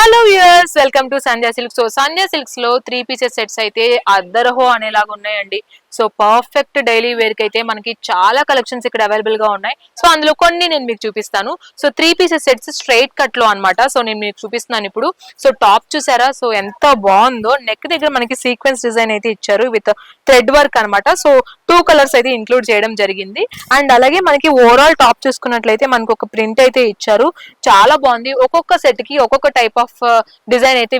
Hello viewers, welcome to Sandhya silks. So Sandhya silks లో 3 pieces sets అయితే అద్దరహో అనేలాగా ఉన్నాయండి. సో పర్ఫెక్ట్ డైలీ వేర్ కి అయితే మనకి చాలా కలెక్షన్స్ ఇక్కడ అవైలబుల్ గా ఉన్నాయి. సో అందులో కొన్ని నేను మీకు చూపిస్తాను. So 3 pieces sets straight cut లో అన్నమాట. సో నేను మీకు చూపిస్తున్నాను ఇప్పుడు. సో టాప్ చూసారా, సో ఎంత బాగుందో. నెక్ దగ్గర మనకి సీక్వెన్స్ డిజైన్ అయితే ఇచ్చారు విత్ థ్రెడ్ వర్క్ అన్నమాట. సో 2 కలర్స్ అయితే ఇంక్లూడ్ చేయడం జరిగింది. అండ్ అలాగే మనకి ఓవరాల్ టాప్ చూసుకున్నట్లయితే మనకు ఒక ప్రింట్ అయితే ఇచ్చారు. చాలా బాగుంది. ఒక్కొక్క సెట్ కి ఒక్కొక్క టైప్ ఆఫ్ డిజైన్ అయితే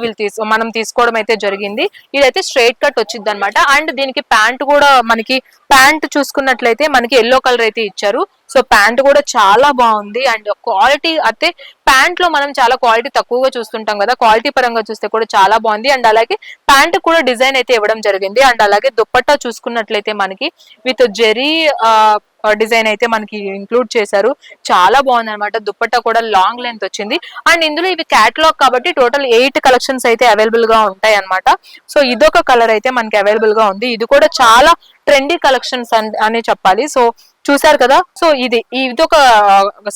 మనం తీసుకోవడం అయితే జరిగింది. ఇదైతే స్ట్రైట్ కట్ వచ్చింది అనమాట. అండ్ దీనికి ప్యాంట్ కూడా మనకి ప్యాంట్ చూసుకున్నట్లయితే మనకి ఎల్లో కలర్ అయితే ఇచ్చారు. సో ప్యాంట్ కూడా చాలా బాగుంది. అండ్ క్వాలిటీ అయితే ప్యాంట్ లో మనం చాలా క్వాలిటీ తక్కువగా చూస్తుంటాం కదా, క్వాలిటీ పరంగా చూస్తే కూడా చాలా బాగుంది. అండ్ అలాగే ప్యాంట్ కూడా డిజైన్ అయితే ఇవ్వడం జరిగింది. అండ్ అలాగే దుప్పట్టా చూసుకున్నట్లయితే మనకి విత్ జెరీ డిజైన్ అయితే మనకి ఇంక్లూడ్ చేశారు. చాలా బాగుంది అనమాట. దుప్పట్టా కూడా లాంగ్ లెంత్ వచ్చింది. అండ్ ఇందులో ఇవి క్యాటలాగ్ కాబట్టి టోటల్ 8 కలెక్షన్స్ అయితే అవైలబుల్ గా ఉంటాయి అనమాట. సో ఇదొక కలర్ అయితే మనకి అవైలబుల్ గా ఉంది. ఇది కూడా చాలా ట్రెండీ కలెక్షన్స్ అనే చెప్పాలి. సో చూసారు కదా, సో ఇదొక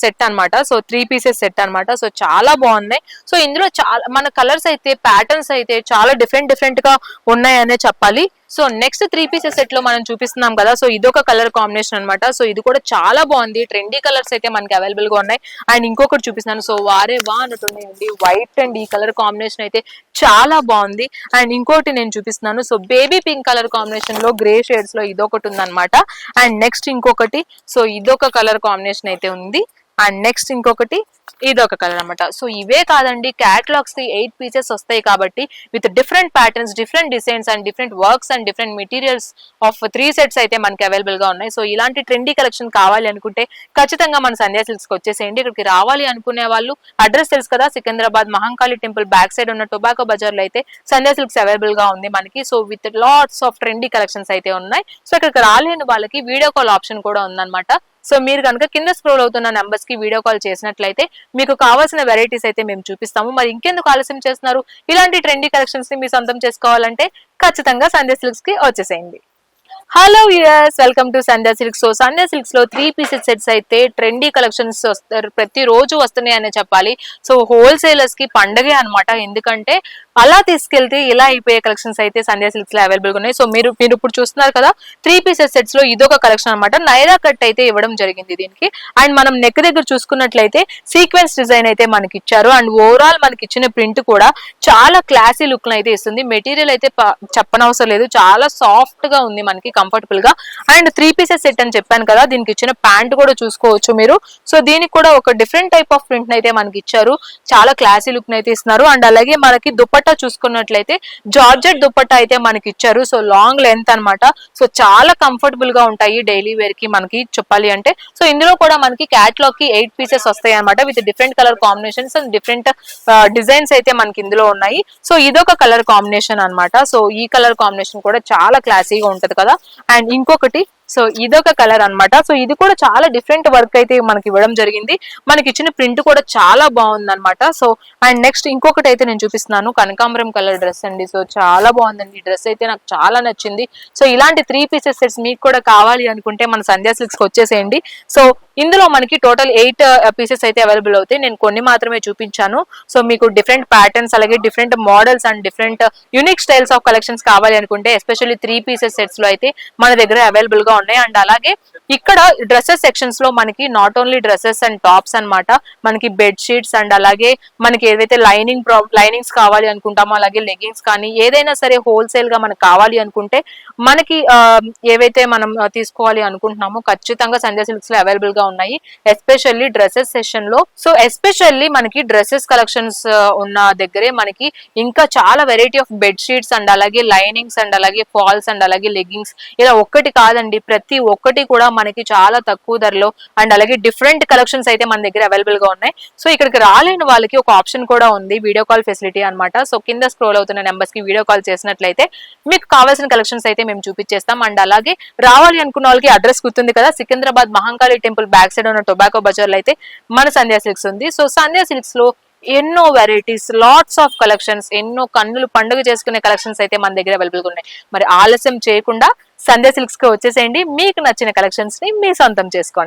సెట్ అన్నమాట. సో 3 పీసెస్ సెట్ అన్నమాట. సో చాలా బాగున్నాయి. సో ఇందులో చాలా మన కలర్స్ అయితే ప్యాటర్న్స్ అయితే చాలా డిఫరెంట్ గా ఉన్నాయనే చెప్పాలి. సో నెక్స్ట్ 3 పీసెస్ సెట్ లో మనం చూపిస్తున్నాం కదా, సో ఇదొక కలర్ కాంబినేషన్ అన్నమాట. సో ఇది కూడా చాలా బాగుంది. ట్రెండీ కలర్స్ అయితే మనకి అవైలబుల్ గా ఉన్నాయి. అండ్ ఇంకొకటి చూపిస్తున్నాను. సో వారే వా అన్నట్టున్నాయండి. వైట్ అండ్ ఈ కలర్ కాంబినేషన్ అయితే చాలా బాగుంది. అండ్ ఇంకోటి నేను చూపిస్తున్నాను. So baby pink colour combination లో గ్రే షేడ్స్ లో ఇదొకటి ఉందన్నమాట. అండ్ నెక్స్ట్ ఇంకొకటి, సో ఇదొక కలర్ కాంబినేషన్ అయితే ఉంది. అండ్ నెక్స్ట్ ఇంకొకటి ఇదొక కలర్ అనమాట. సో ఇవే కాదండి, క్యాటలాగ్స్ కి 8 పీసెస్ వస్తాయి కాబట్టి with different patterns, different designs and different works and different materials of 3 sets అయితే మనకి అవైలబుల్ గా ఉన్నాయి. సో ఇలాంటి ట్రెండీ కలెక్షన్ కావాలి అనుకుంటే ఖచ్చితంగా మన సంధ్యా సిల్క్స్ కి వచ్చేసేయండి. ఇక్కడికి రావాలి అనుకునే వాళ్ళు అడ్రస్ తెలుసు కదా, Secunderabad Mahankali temple back side ఉన్న టొబాకో బజార్ లో అయితే సంధ్యా సిల్క్స్ అవైలబుల్ గా ఉంది మనకి. So with lots of trendy collections అయితే ఉన్నాయి. సో ఇక్కడికి రాలేని వాళ్ళకి వీడియో కాల్ ఆప్షన్ కూడా ఉందన్నమాట. సో మీరు కనుక కింద స్క్రోల్ అవుతున్న నంబర్స్ కి వీడియో కాల్ చేసినట్లయితే మీకు కావాల్సిన వెరైటీస్ అయితే మేము చూపిస్తాము. మరి ఇంకెందుకు ఆలస్యం చేస్తున్నారు? ఇలాంటి ట్రెండీ కలెక్షన్స్ ని మీ సొంతం చేసుకోవాలంటే ఖచ్చితంగా సంధ్యా సిల్క్స్ కి వచ్చేసేయండి. Hello viewers, welcome to Sandhya silks. So Sandhya silks లో 3 పీసెస్ సెట్స్ అయితే ట్రెండీ కలెక్షన్స్ ప్రతి రోజు వస్తున్నాయి అనే చెప్పాలి. సో హోల్సేలర్స్ కి పండగే అనమాట. ఎందుకంటే అలా తీసుకెళ్తే ఇలా అయిపోయే కలెక్షన్స్ అయితే సంధ్యా సిల్క్స్ లో అవైలబుల్ గా ఉన్నాయి. సో మీరు ఇప్పుడు చూస్తున్నారు కదా, 3 పీసెస్ సెట్స్ లో ఇదొక కలెక్షన్ అనమాట. నైరా కట్ అయితే ఇవ్వడం జరిగింది దీనికి. అండ్ మనం నెక్ దగ్గర చూసుకున్నట్లయితే సీక్వెన్స్ డిజైన్ అయితే మనకి ఇచ్చారు. అండ్ ఓవరాల్ మనకి ఇచ్చిన ప్రింట్ కూడా చాలా క్లాసీ లుక్ అయితే ఇస్తుంది. మెటీరియల్ అయితే చెప్పనవసరం లేదు, చాలా సాఫ్ట్ గా ఉంది మనకి, కంఫర్టబుల్ గా. అండ్ 3 పీసెస్ సెట్ అని చెప్పాను కదా, దీనికి ఇచ్చిన ప్యాంట్ కూడా చూసుకోవచ్చు మీరు. సో దీనికి కూడా ఒక డిఫరెంట్ టైప్ ఆఫ్ ప్రింట్ అయితే మనకి ఇచ్చారు. చాలా క్లాసీ లుక్ అయితే ఇస్తున్నారు. అండ్ అలాగే మనకి దుప్పట్టా చూసుకున్నట్లయితే జార్జెట్ దుప్పట్టా అయితే మనకి ఇచ్చారు. సో లాంగ్ లెంత్ అన్నమాట. సో చాలా కంఫర్టబుల్ గా ఉంటాయి డైలీ వేర్ కి మనకి చెప్పాలి అంటే. సో ఇందులో కూడా మనకి క్యాట్లాగ్ కి 8 పీసెస్ వస్తాయి అనమాట with different colour combinations and different designs అయితే మనకి ఇందులో ఉన్నాయి. సో ఇదొక కలర్ కాంబినేషన్ అన్నమాట. సో ఈ కలర్ కాంబినేషన్ కూడా చాలా క్లాసీగా ఉంటది కదా. అండ్ ఇంకొకటి, సో ఇదొక కలర్ అన్నమాట. సో ఇది కూడా చాలా డిఫరెంట్ వర్క్ అయితే మనకి ఇవ్వడం జరిగింది. మనకి ఇచ్చిన ప్రింట్ కూడా చాలా బాగుంది అనమాట. సో అండ్ నెక్స్ట్ ఇంకొకటి అయితే నేను చూపిస్తున్నాను. కనకాంబరం కలర్ డ్రెస్ అండి. సో చాలా బాగుందండి ఈ డ్రెస్ అయితే, నాకు చాలా నచ్చింది. సో ఇలాంటి 3 పీసెస్ సెట్స్ మీకు కూడా కావాలి అనుకుంటే మన సంధ్యా సిల్క్స్ కి వచ్చేసేయండి. సో ఇందులో మనకి టోటల్ 8 పీసెస్ అయితే అవైలబుల్ అవుతాయి. నేను కొన్ని మాత్రమే చూపించాను. సో మీకు డిఫరెంట్ ప్యాటర్న్స్ అలాగే different models and different unique styles of collections కావాలి అనుకుంటే ఎస్పెషల్లీ 3 పీసెస్ సెట్స్ లో అయితే మన దగ్గర అవైలబుల్ గా ఉన్నాయి. అండ్ అలాగే ఇక్కడ డ్రెస్సెస్ సెక్షన్స్ లో మనకి not only dresses and tops అన్నమాట, మనకి బెడ్ షీట్స్ అండ్ అలాగే మనకి ఏదైతే లైనింగ్స్ కావాలి అనుకుంటామో అలాగే లెగ్గింగ్స్ కానీ ఏదైనా సరే హోల్సేల్ గా మనకు కావాలి అనుకుంటే మనకి ఏవైతే మనం తీసుకోవాలి అనుకుంటున్నామో ఖచ్చితంగా సంధ్యా సిల్క్స్ లో అవైలబుల్ గా ఉన్నాయి. ఎస్పెషల్లీ డ్రెస్సెస్ సెషన్ లో. సో ఎస్పెషల్లీ మనకి డ్రెస్సెస్ కలెక్షన్స్ ఉన్న దగ్గరే మనకి ఇంకా చాలా variety of bed sheets and అలాగే లైనింగ్స్ అండ్ అలాగే ఫాల్స్ అండ్ అలాగే లెగ్గింగ్స్ ఇలా ఒక్కటి కాదండి, ప్రతి ఒక్కటి కూడా మనకి చాలా తక్కువ ధరలో అండ్ అలాగే డిఫరెంట్ కలెక్షన్స్ అయితే మన దగ్గర అవైలబుల్ గా ఉన్నాయి. సో ఇక్కడికి రాలేని వాళ్ళకి ఒక ఆప్షన్ కూడా ఉంది, వీడియో కాల్ ఫెసిలిటీ అనమాట. సో కింద స్క్రోల్ అవుతున్న నెంబర్స్ కి వీడియో కాల్ చేసినట్లయితే మీకు కావాల్సిన కలెక్షన్స్ అయితే మేము చూపించేస్తాం. అండ్ అలాగే రావాలి అనుకున్న వాళ్ళకి అడ్రస్ గుర్తుంది కదా, Secunderabad Mahankali temple back side ఉన్న టొబాకో బజార్ లో అయితే మన సంధ్యా సిల్క్స్ ఉంది. సో సంధ్యా సిల్క్స్ లో ఎన్నో వెరైటీస్, లాట్స్ ఆఫ్ కలెక్షన్స్, ఎన్నో కన్నులు పండుగ చేసుకునే కలెక్షన్స్ అయితే మన దగ్గర అవైలబుల్ గా ఉన్నాయి. మరి ఆలస్యం చేయకుండా సంధ్యా సిల్క్స్ కి వచ్చేసేయండి. మీకు నచ్చిన కలెక్షన్స్ ని మీ సొంతం చేసుకోండి.